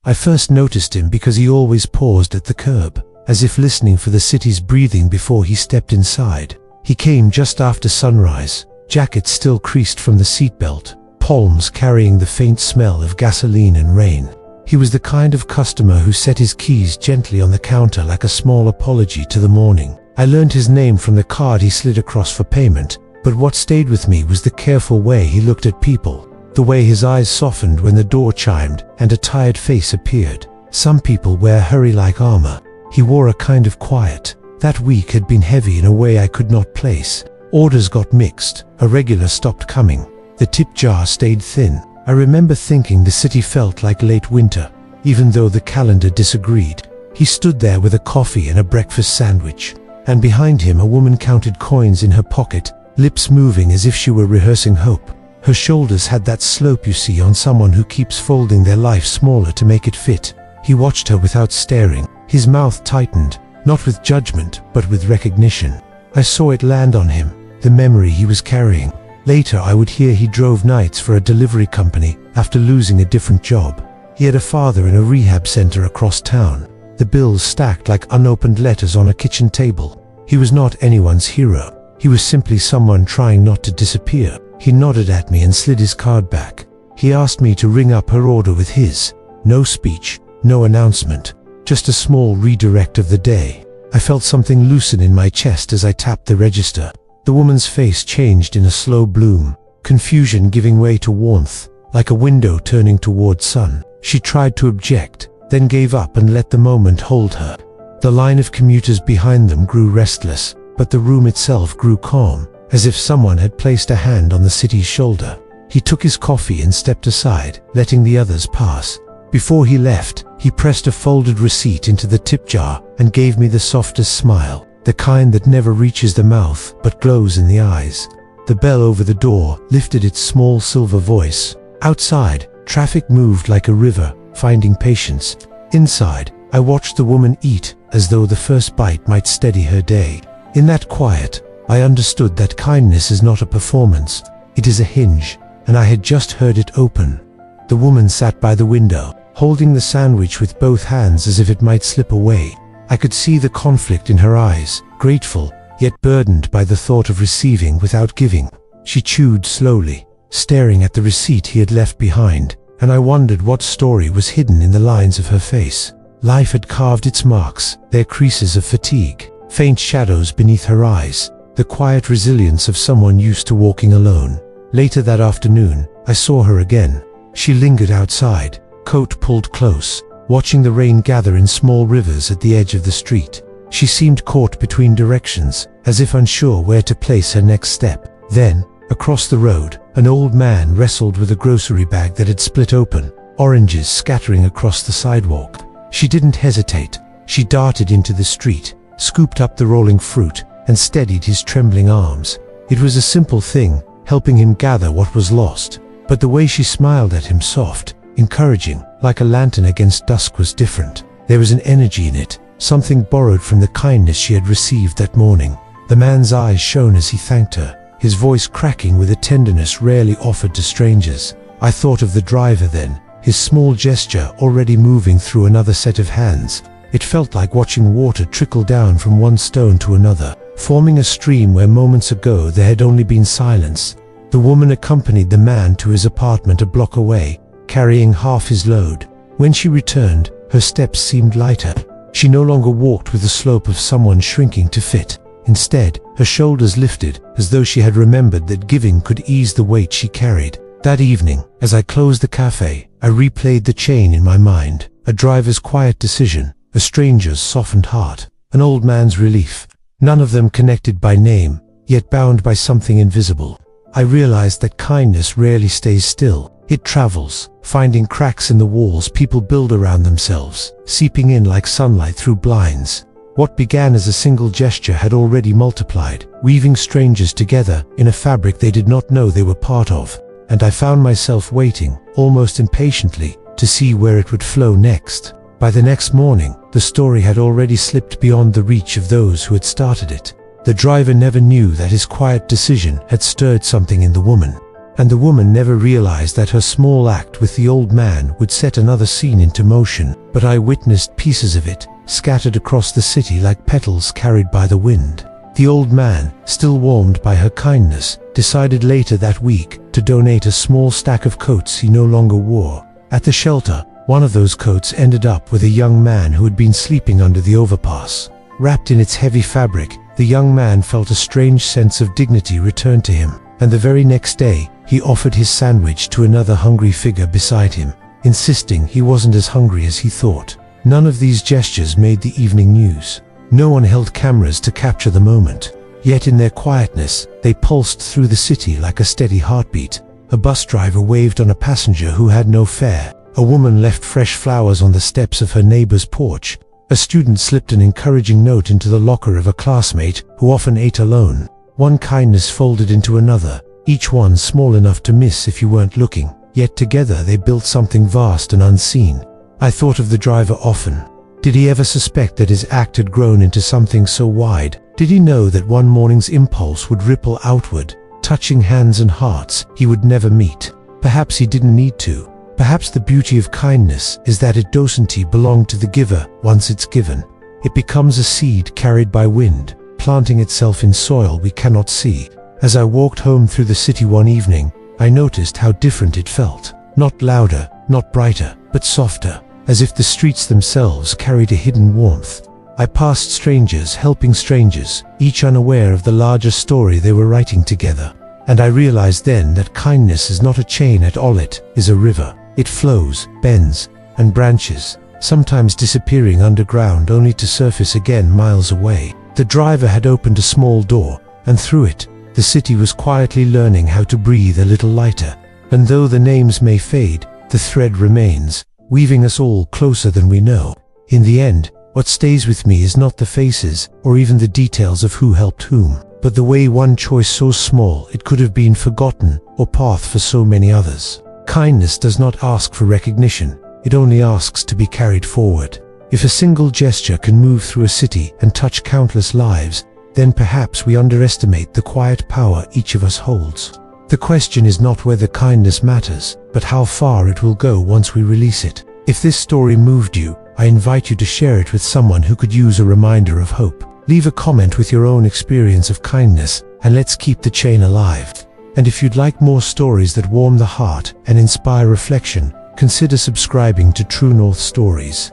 I first noticed him because he always paused at the curb, as if listening for the city's breathing before he stepped inside. He came just after sunrise, jacket still creased from the seatbelt, palms carrying the faint smell of gasoline and rain. He was the kind of customer who set his keys gently on the counter like a small apology to the morning. I learned his name from the card he slid across for payment, but what stayed with me was the careful way he looked at people, the way his eyes softened when the door chimed and a tired face appeared. Some people wear hurry like armor. He wore a kind of quiet. That week had been heavy in a way I could not place. Orders got mixed, a regular stopped coming. The tip jar stayed thin. I remember thinking the city felt like late winter, even though the calendar disagreed. He stood there with a coffee and a breakfast sandwich, and behind him a woman counted coins in her pocket, lips moving as if she were rehearsing hope. Her shoulders had that slope you see on someone who keeps folding their life smaller to make it fit. He watched her without staring. His mouth tightened, not with judgment, but with recognition. I saw it land on him, the memory he was carrying. Later I would hear he drove nights for a delivery company after losing a different job. He had a father in a rehab center across town. The bills stacked like unopened letters on a kitchen table. He was not anyone's hero. He was simply someone trying not to disappear. He nodded at me and slid his card back. He asked me to ring up her order with his. No speech, no announcement, just a small redirect of the day. I felt something loosen in my chest as I tapped the register. The woman's face changed in a slow bloom, confusion giving way to warmth, like a window turning toward sun. She tried to object, then gave up and let the moment hold her. The line of commuters behind them grew restless, but the room itself grew calm, as if someone had placed a hand on the city's shoulder. He took his coffee and stepped aside, letting the others pass. Before he left, he pressed a folded receipt into the tip jar and gave me the softest smile, the kind that never reaches the mouth but glows in the eyes. The bell over the door lifted its small silver voice. Outside, traffic moved like a river, finding patience. Inside, I watched the woman eat as though the first bite might steady her day. In that quiet, I understood that kindness is not a performance, it is a hinge, and I had just heard it open. The woman sat by the window, holding the sandwich with both hands as if it might slip away. I could see the conflict in her eyes, grateful, yet burdened by the thought of receiving without giving. She chewed slowly, staring at the receipt he had left behind, and I wondered what story was hidden in the lines of her face. Life had carved its marks, their creases of fatigue, faint shadows beneath her eyes, the quiet resilience of someone used to walking alone. Later that afternoon, I saw her again. She lingered outside, coat pulled close, watching the rain gather in small rivers at the edge of the street. She seemed caught between directions, as if unsure where to place her next step. Then, across the road, an old man wrestled with a grocery bag that had split open, oranges scattering across the sidewalk. She didn't hesitate. She darted into the street, scooped up the rolling fruit, and steadied his trembling arms. It was a simple thing, helping him gather what was lost. But the way she smiled at him, soft, encouraging, like a lantern against dusk, was different. There was an energy in it, something borrowed from the kindness she had received that morning. The man's eyes shone as he thanked her, his voice cracking with a tenderness rarely offered to strangers. I thought of the driver then, his small gesture already moving through another set of hands. It felt like watching water trickle down from one stone to another, forming a stream where moments ago there had only been silence. The woman accompanied the man to his apartment a block away, carrying half his load. When she returned, her steps seemed lighter. She no longer walked with the slope of someone shrinking to fit. Instead, her shoulders lifted, as though she had remembered that giving could ease the weight she carried. That evening, as I closed the cafe, I replayed the chain in my mind. A driver's quiet decision, a stranger's softened heart, an old man's relief. None of them connected by name, yet bound by something invisible. I realized that kindness rarely stays still. It travels, finding cracks in the walls people build around themselves, seeping in like sunlight through blinds. What began as a single gesture had already multiplied, weaving strangers together in a fabric they did not know they were part of. And I found myself waiting, almost impatiently, to see where it would flow next. By the next morning, the story had already slipped beyond the reach of those who had started it. The driver never knew that his quiet decision had stirred something in the woman. and the woman never realized that her small act with the old man would set another scene into motion. But I witnessed pieces of it, scattered across the city like petals carried by the wind. The old man, still warmed by her kindness, decided later that week to donate a small stack of coats he no longer wore. At the shelter, one of those coats ended up with a young man who had been sleeping under the overpass. Wrapped in its heavy fabric, the young man felt a strange sense of dignity return to him, and the very next day, he offered his sandwich to another hungry figure beside him, insisting he wasn't as hungry as he thought. None of these gestures made the evening news. No one held cameras to capture the moment. Yet in their quietness, they pulsed through the city like a steady heartbeat. A bus driver waved on a passenger who had no fare. A woman left fresh flowers on the steps of her neighbor's porch. A student slipped an encouraging note into the locker of a classmate who often ate alone. One kindness folded into another, each one small enough to miss if you weren't looking. Yet together they built something vast and unseen. I thought of the driver often. Did he ever suspect that his act had grown into something so wide? Did he know that one morning's impulse would ripple outward, touching hands and hearts he would never meet? Perhaps he didn't need to. Perhaps the beauty of kindness is that it doesn't belong to the giver once it's given. It becomes a seed carried by wind, planting itself in soil we cannot see. As I walked home through the city one evening, I noticed how different it felt. Not louder, not brighter, but softer, as if the streets themselves carried a hidden warmth. I passed strangers helping strangers, each unaware of the larger story they were writing together. And I realized then that kindness is not a chain at all, it is a river. It flows, bends, and branches, sometimes disappearing underground only to surface again miles away. The driver had opened a small door, and through it, the city was quietly learning how to breathe a little lighter. And though the names may fade, the thread remains, weaving us all closer than we know. In the end, what stays with me is not the faces, or even the details of who helped whom, but the way one choice so small it could have been forgotten, or path for so many others. Kindness does not ask for recognition, it only asks to be carried forward. If a single gesture can move through a city and touch countless lives, then perhaps we underestimate the quiet power each of us holds. The question is not whether kindness matters, but how far it will go once we release it. If this story moved you, I invite you to share it with someone who could use a reminder of hope. Leave a comment with your own experience of kindness, and let's keep the chain alive. And if you'd like more stories that warm the heart and inspire reflection, consider subscribing to True North Stories.